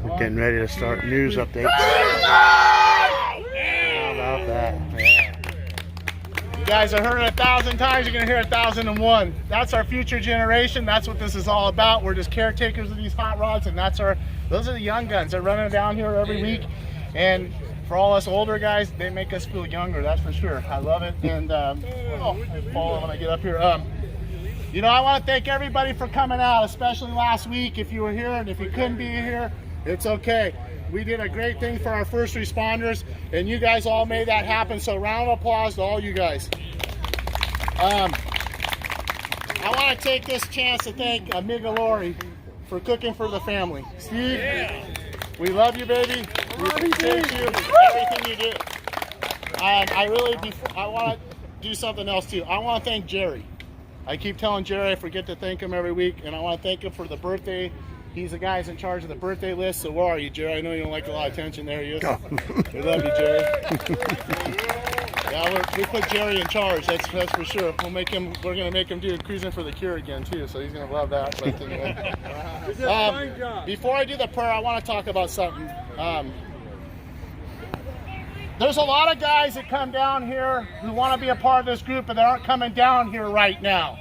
We're getting ready to start news update. How about that? Yeah. You guys have heard it 1,000 times, you're going to hear 1,001. That's our future generation. That's what this is all about. We're just caretakers of these hot rods, and those are the young guns. They're running down here every week, and for all us older guys, they make us feel younger, that's for sure. I love it, and I fall when I get up here. You know, I want to thank everybody for coming out, especially last week. If you were here, and if you couldn't be here, it's okay. We did a great thing for our first responders, and you guys all made that happen, so round of applause to all you guys. I want to take this chance to thank Migalori for cooking for the family. Steve, we love you, baby. We appreciate you, everything you do. I want to do something else too. I want to thank Jerry. I keep telling Jerry I forget to thank him every week, and I want to thank him for the birthday. He's the guy who's in charge of the birthday list, so where are you, Jerry? I know you don't like a lot of attention there. You We love you, Jerry. Yeah, we put Jerry in charge, that's for sure. We're going to make him do Cruising for the Cure again, too, so he's going to love that. But anyway. Before I do the prayer, I want to talk about something. There's a lot of guys that come down here who want to be a part of this group, but they aren't coming down here right now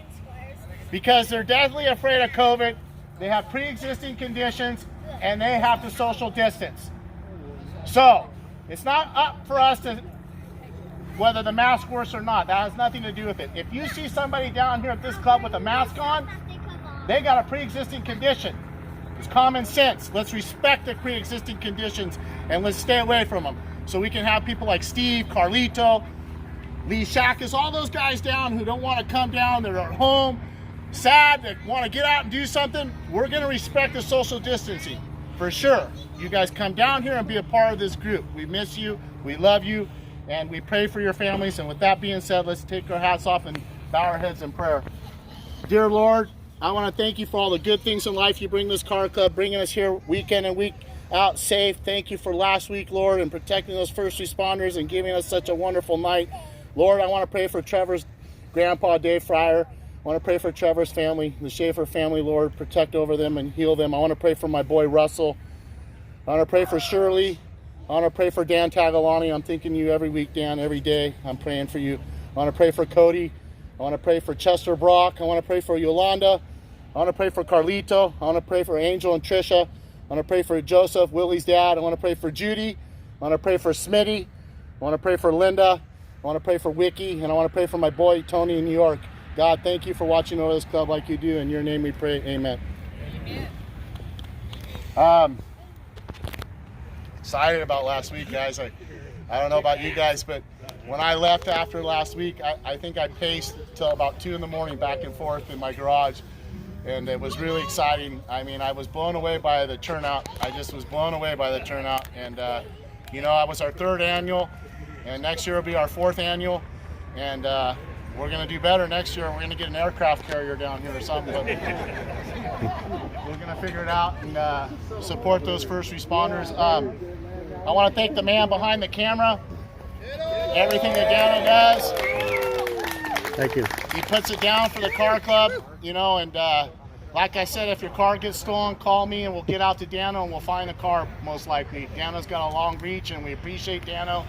because they're deathly afraid of COVID. They have pre-existing conditions, and they have to social distance. So it's not up for us to whether the mask works or not. That has nothing to do with it. If you see somebody down here at this club with a mask on, they got a pre-existing condition. It's common sense. Let's respect the pre-existing conditions, and let's stay away from them. So we can have people like Steve, Carlito, Lee Shackus, all those guys down who don't want to come down. They're at home, sad, they want to get out and do something. We're going to respect the social distancing for sure. You guys come down here and be a part of this group. We miss you, we love you, and we pray for your families. And with that being said, let's take our hats off and bow our heads in prayer. Dear Lord, I want to thank you for all the good things in life you bring this car club, bringing us here week in and week out safe. Thank you for last week, Lord, and protecting those first responders and giving us such a wonderful night. Lord, I want to pray for Trevor's grandpa, Dave Fryer. I want to pray for Trevor's family, the Schaefer family, Lord. Protect over them and heal them. I want to pray for my boy, Russell. I want to pray for Shirley. I want to pray for Dan Tagalani. I'm thinking you every week, Dan, every day. I'm praying for you. I want to pray for Cody. I want to pray for Chester Brock. I want to pray for Yolanda. I want to pray for Carlito. I want to pray for Angel and Trisha. I want to pray for Joseph, Willie's dad. I want to pray for Judy. I want to pray for Smitty. I want to pray for Linda. I want to pray for Wiki. And I want to pray for my boy, Tony in New York. God, thank you for watching over this club like you do. In your name we pray. Amen. Excited about last week, guys. I don't know about you guys, but when I left after last week, I think I paced till about 2 in the morning back and forth in my garage. And it was really exciting. I mean, I was blown away by the turnout. I just was blown away by the turnout. And, you know, it was our 3rd annual, and next year will be our 4th annual. And we're going to do better next year. We're going to get an aircraft carrier down here or something. But we're going to figure it out and support those first responders. I want to thank the man behind the camera. Everything that Dano does. Thank you. He puts it down for the car club, you know, and like I said, if your car gets stolen, call me and we'll get out to Dano and we'll find the car most likely. Dano's got a long reach and we appreciate Dano.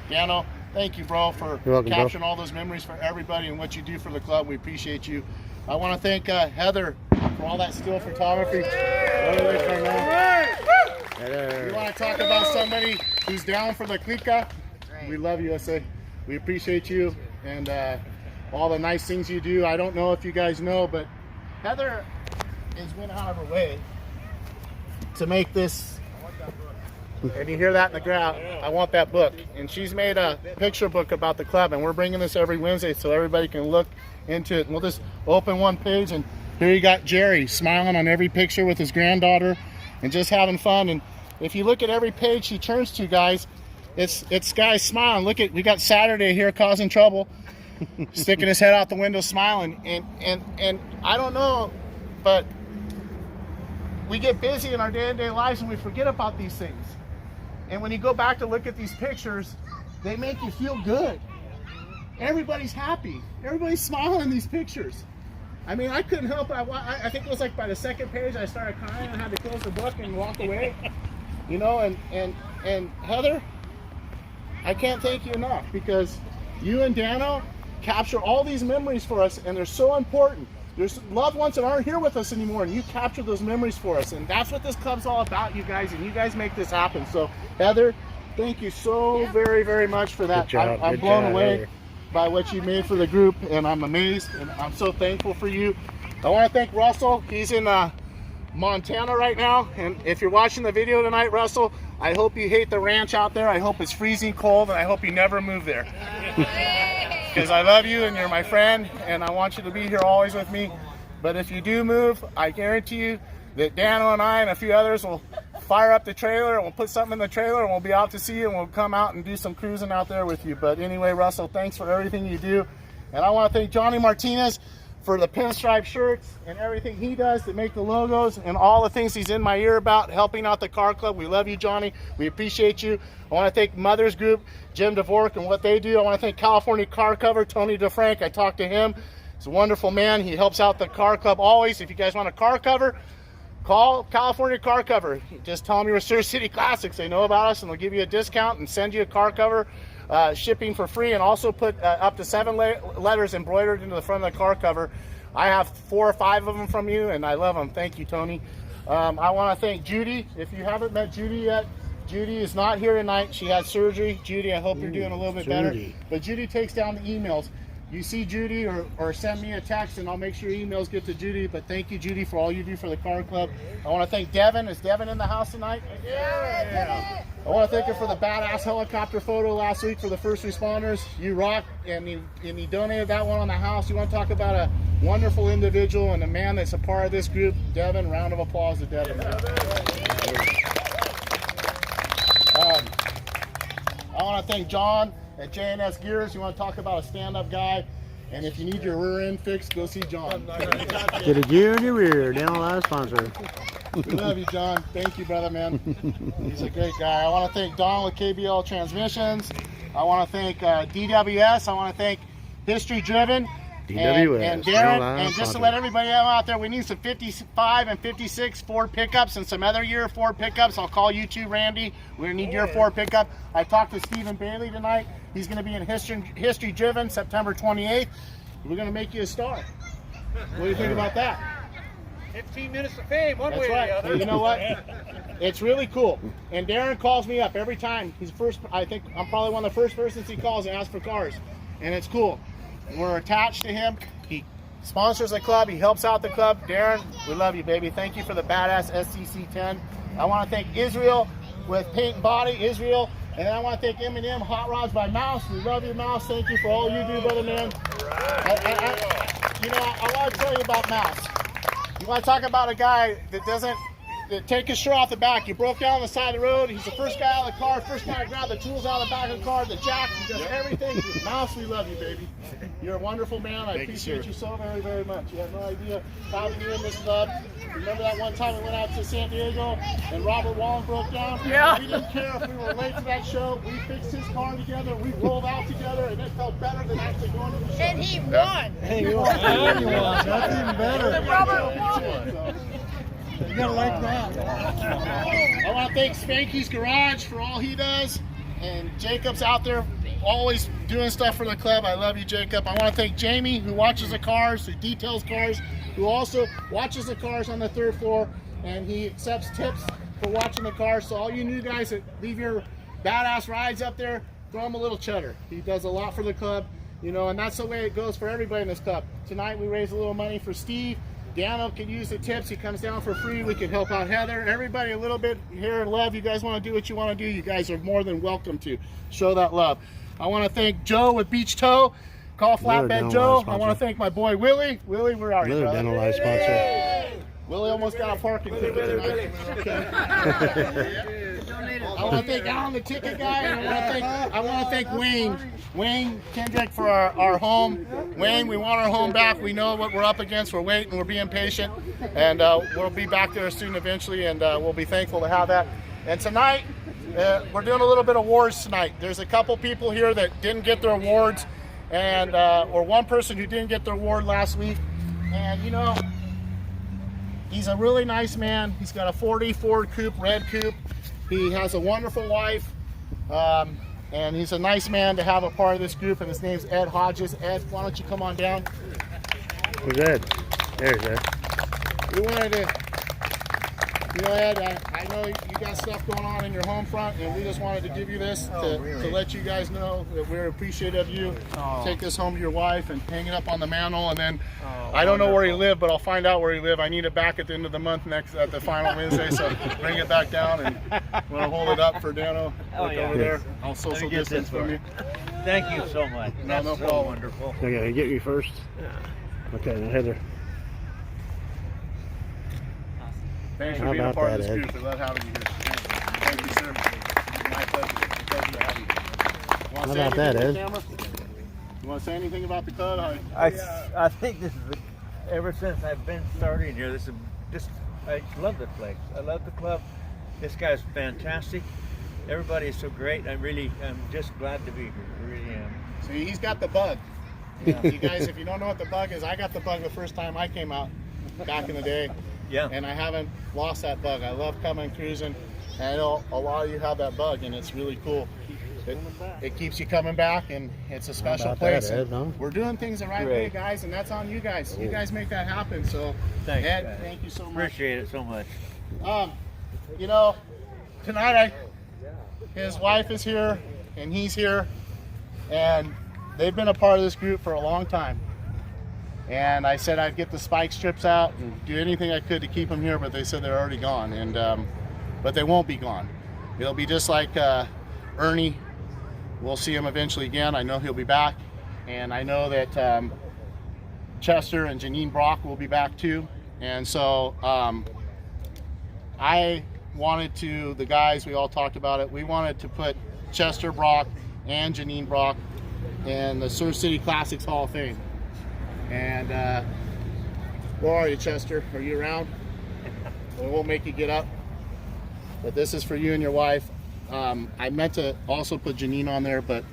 Dano, thank you, bro, for capturing all those memories for everybody and what you do for the club. We appreciate you. I want to thank Heather for all that still photography. You want to talk about somebody who's down for the Klika? We love you, USA. We appreciate you and all the nice things you do. I don't know if you guys know, but Heather has went out of her way to make this. And you hear that in the crowd, I want that book. And she's made a picture book about the club, and we're bringing this every Wednesday so everybody can look into it. And we'll just open one page, and here you got Jerry smiling on every picture with his granddaughter and just having fun. And if you look at every page she turns to, guys, it's guys smiling. Look at, we got Saturday here causing trouble, sticking his head out the window smiling. And I don't know, but we get busy in our day-to-day lives and we forget about these things. And when you go back to look at these pictures, they make you feel good. Everybody's happy. Everybody's smiling in these pictures. I mean, I couldn't help it. I think it was like by the second page I started crying and had to close the book and walk away. You know, and Heather, I can't thank you enough, because you and Dano capture all these memories for us, and they're so important. There's loved ones that aren't here with us anymore, and you capture those memories for us, and that's what this club's all about, you guys, and you guys make this happen. So Heather, thank you so very, very much for that. Good job. I'm Good blown job, away Heather. by what you made for the group, and I'm amazed, and I'm so thankful for you. I want to thank Russell. He's in Montana right now, and if you're watching the video tonight, Russell, I hope you hate the ranch out there. I hope it's freezing cold, and I hope you never move there. Because I love you and you're my friend, and I want you to be here always with me. But if you do move, I guarantee you that Dano and I and a few others will fire up the trailer, and we'll put something in the trailer, and we'll be out to see you, and we'll come out and do some cruising out there with you. But anyway, Russell, thanks for everything you do. And I want to thank Johnny Martinez for the pinstripe shirts and everything he does to make the logos and all the things he's in my ear about, helping out the car club. We love you, Johnny. We appreciate you. I want to thank Mother's Group, Jim DeVork, and what they do. I want to thank California Car Cover, Tony DeFrank. I talked to him. He's a wonderful man. He helps out the car club always. If you guys want a car cover, call California Car Cover. Just tell them you're a Surf City Classics. They know about us, and they'll give you a discount and send you a car cover, shipping for free, and also put up to 7 letters embroidered into the front of the car cover. I have 4 or 5 of them from you, and I love them. Thank you, Tony. I want to thank Judy. If you haven't met Judy yet, Judy is not here tonight. She had surgery. Judy, I hope you're doing a little bit better. But Judy takes down the emails. You see Judy, or send me a text, and I'll make sure your emails get to Judy. But thank you, Judy, for all you do for the car club. I want to thank Devin. Is Devin in the house tonight? Yeah. I want to thank her for the badass helicopter photo last week for the first responders. You rock, and he donated that one on the house. You want to talk about a wonderful individual and a man that's a part of this group, Devin. Round of applause to Devin. I want to thank John at J&S Gears. You want to talk about a stand-up guy, and if you need your rear end fixed, go see John. Get a gear in your rear. DanoLive sponsor. We love you, John. Thank you, brother, man. He's a great guy. I want to thank Don with KBL Transmissions. I want to thank DWS. I want to thank History Driven. DWS. And Darren. And just to let everybody know out there, we need some 55 and 56 Ford pickups and some other year Ford pickups. I'll call you too, Randy. We're going to need your Ford pickup. I talked to Stephen Bailey tonight. He's going to be in History Driven September 28th. We're going to make you a star. What do you think about that? 15 minutes of fame, one That's way right. or the other. Well, you know what? It's really cool. And Darren calls me up every time. He's first. I think I'm probably one of the first persons he calls and asks for cars. And it's cool. We're attached to him. He sponsors the club. He helps out the club. Darren, we love you, baby. Thank you for the badass SCC-10. I want to thank Israel with Paint and Body, Israel. And I want to thank M&M Hot Rods by Mouse. We love you, Mouse. Thank you for all you do, brother, man. I want to tell you about Mouse. You want to talk about a guy that doesn't take his shirt off the back. You broke down on the side of the road. He's the first guy out of the car, first guy to grab the tools out of the back of the car, the jack, he does everything. Mouse, we love you, baby. You're a wonderful man. I appreciate you so very, very much. You have no idea how you're in this club. Remember that one time we went out to San Diego and Robert Wallen broke down? Yeah. We didn't care if we were late to that show. We fixed his car together. We rolled out together, and it felt better than actually going to the show. And he won. Hey, you won. That's even better. Robert won. You gotta like that. I want to thank Spanky's Garage for all he does, and Jacob's out there always doing stuff for the club. I love you, Jacob. I want to thank Jamie, who watches the cars, who details cars, who also watches the cars on the 3rd floor, and he accepts tips for watching the cars. So all you new guys that leave your badass rides up there, throw him a little cheddar. He does a lot for the club, and that's the way it goes for everybody in this club. Tonight we raised a little money for Steve. Dano can use the tips. He comes down for free. We can help out Heather. Everybody a little bit here in love. You guys want to do what you want to do, you guys are more than welcome to. Show that love. I want to thank Joe with Beach Tow. Call Flatbed Joe. I want to thank my boy Willie. Willie, where are you, brother? Another DanoLive sponsor. Willie almost got a parking ticket tonight. Okay. I want to thank Alan, the ticket guy, and I want to thank Wayne Kendrick for our home. Wayne, we want our home back. We know what we're up against. We're waiting. We're being patient, and we'll be back there soon eventually, and we'll be thankful to have that. And tonight, we're doing a little bit of awards tonight. There's a couple people here that didn't get their awards, and or one person who didn't get their award last week. And you know, he's a really nice man. He's got a 40 Ford Coupe, red coupe. He has a wonderful wife. And he's a nice man to have a part of this group, and his name's Ed Hodges. Ed, why don't you come on down? Who's Ed? There's Ed. We wanted to, you know, Ed, I know you got stuff going on in your home front, and we just wanted to give you this to let you guys know that we're appreciative of you. Take this home to your wife and hang it up on the mantle, and then I don't know where you live, but I'll find out where you live. I need it back at the end of the month next at the final Wednesday, so bring it back down, and I'm gonna hold it up for Dano over there. I'll social distance from you. Thank you so much. No, no so problem. wonderful. Okay, get you first. Okay, now Heather. Thanks for How being a about part of that, this Ed? group. We love having you here. Thank you, sir. My pleasure. Pleasure to have you. How about that, Ed? You want to say anything about the club? I think this is ever since I've been starting here. This is just I love the place. I love the club. This guy's fantastic. Everybody is so great. I'm just glad to be here. I really am. See, he's got the bug. You guys, if you don't know what the bug is, I got the bug the first time I came out back in the day. Yeah. And I haven't lost that bug. I love coming cruising. And I know a lot of you have that bug, and it's really cool. It keeps you coming back, and it's a special place. That, Ed, huh? We're doing things the right way, guys, and that's on you guys. You guys make that happen. So, Thanks, Ed, guys. thank you so much. Appreciate it so much. You know, tonight his wife is here, and he's here, and they've been a part of this group for a long time. And I said I'd get the spike strips out and do anything I could to keep them here, but they said they're already gone. And but they won't be gone. It'll be just like Ernie. We'll see him eventually again. I know he'll be back, and I know that Chester and Janine Brock will be back too. And so I wanted to, the guys, we all talked about it. We wanted to put Chester Brock and Janine Brock in the Surf City Classics Hall of Fame. And where are you, Chester? Are you around? We won't make you get up. But this is for you and your wife. I meant to also put Janine on there, but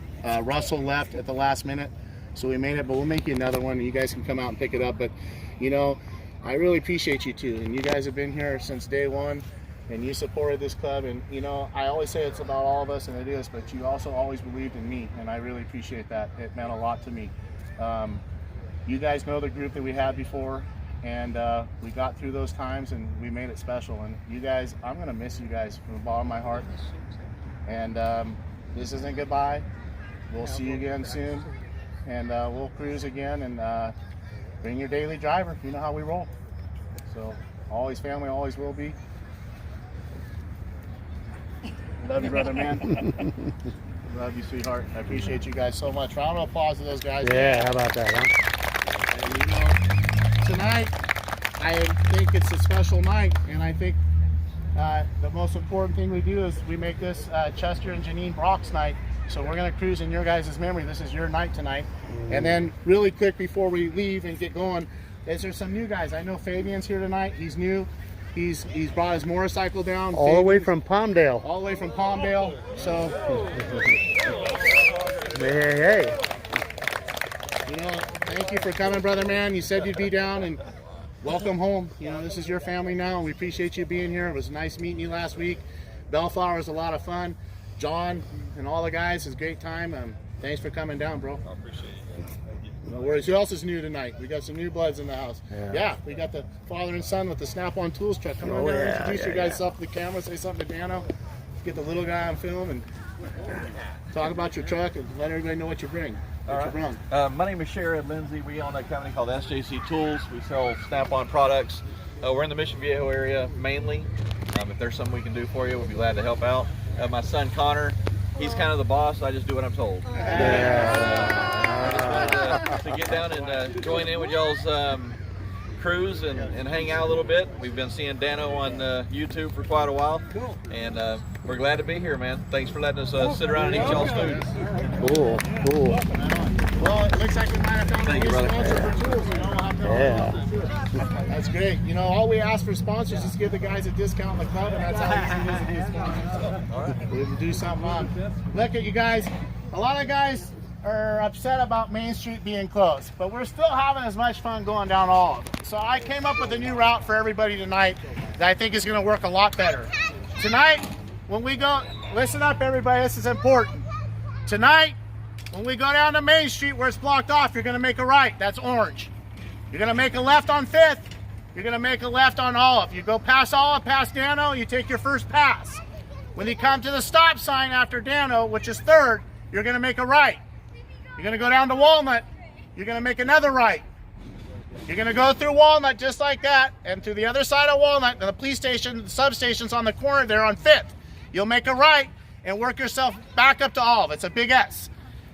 Russell left at the last minute, so we made it. But we'll make you another one, and you guys can come out and pick it up. But you know, I really appreciate you too, and you guys have been here since day one, and you supported this club. And you know, I always say it's about all of us, and it is. But you also always believed in me, and I really appreciate that. It meant a lot to me. You guys know the group that we had before, and we got through those times, and we made it special. And you guys, I'm gonna miss you guys from the bottom of my heart. And this isn't goodbye. We'll see you again soon, and we'll cruise again, and bring your daily driver. You know how we roll. So always family, always will be. Love you, brother, man. Love you, sweetheart. I appreciate you guys so much. Round of applause to those guys. Yeah, how about that, huh? And you know, tonight, I think it's a special night, and I think the most important thing we do is we make this Chester and Janine Brock's night. So we're gonna cruise in your guys' memory. This is your night tonight. And then really quick before we leave and get going, is there some new guys? I know Fabian's here tonight. He's new. He's brought his motorcycle down. All the way from Palmdale. All the way from Palmdale. So Hey. you know, thank you for coming, brother man. You said you'd be down, and welcome home. You know, this is your family now, and we appreciate you being here. It was nice meeting you last week. Bellflower was a lot of fun. John and all the guys, it was a great time. Thanks for coming down, bro. I appreciate it. No worries. Who else is new tonight? We got some new bloods in the house. Yeah. We got the father and son with the Snap-on Tools truck. Come on Oh, down, yeah, introduce your yeah, guys self to the camera, say something to Dano. Get the little guy on film and talk about your truck and let everybody know what you bring. What you brought. My name is Sharon Lindsay. We own a company called SJC Tools. We sell Snap-on products. We're in the Mission Viejo area mainly. If there's something we can do for you, we'll be glad to help out. My son Connor, he's kind of the boss. I just do what I'm told. I just wanted to get down and join in with y'all's cruise and hang out a little bit. We've been seeing Dano on YouTube for quite a while. Cool. And we're glad to be here, man. Thanks for letting us sit around and eat y'all's food. Cool. Well, it looks like we might have found Thank a you, new brother. sponsor for tools. You know, we'll have to That's great. You know, all we ask for sponsors is give the guys a discount in the club, and that's how easy it is to get sponsors. So, we'll do something on. Look at you guys. A lot of guys are upset about Main Street being closed, but we're still having as much fun going down all of them. So I came up with a new route for everybody tonight that I think is going to work a lot better. Tonight, when we go, listen up everybody, this is important. Tonight, when we go down to Main Street where it's blocked off, you're going to make a right. That's orange. You're going to make a left on 5th. You're going to make a left on Olive. You go past Olive, past Dano, you take your first pass. When you come to the stop sign after Dano, which is 3rd, you're going to make a right. You're going to go down to Walnut. You're going to make another right. You're going to go through Walnut just like that, and to the other side of Walnut, the police station, the substation's on the corner there on 5th. You'll make a right and work yourself back up to Olive. It's a big S.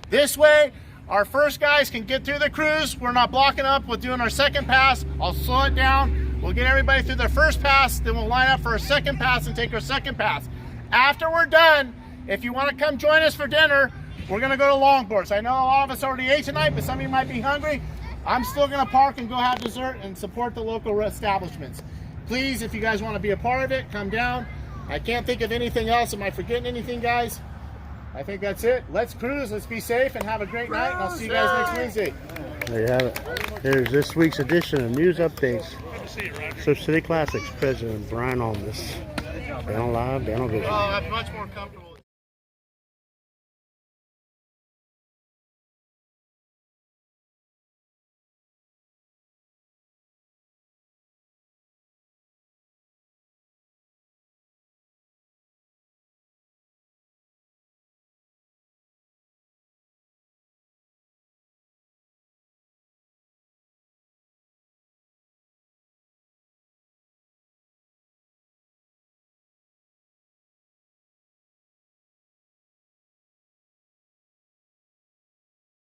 This way, our first guys can get through the cruise. We're not blocking up. We're doing our second pass. I'll slow it down. We'll get everybody through their first pass, then we'll line up for a second pass and take our second pass. After we're done, if you want to come join us for dinner, we're going to go to Longboards. I know a lot of us already ate tonight, but some of you might be hungry. I'm still going to park and go have dessert and support the local establishments. Please, if you guys want to be a part of it, come down. I can't think of anything else. Am I forgetting anything, guys? I think that's it. Let's cruise. Let's be safe and have a great night. And I'll see you guys next Wednesday. There you have it. Here's this week's edition of News Updates. Surf City Classics President Brian Almus. DanoLive, DanoVision. Oh, I'm much more comfortable.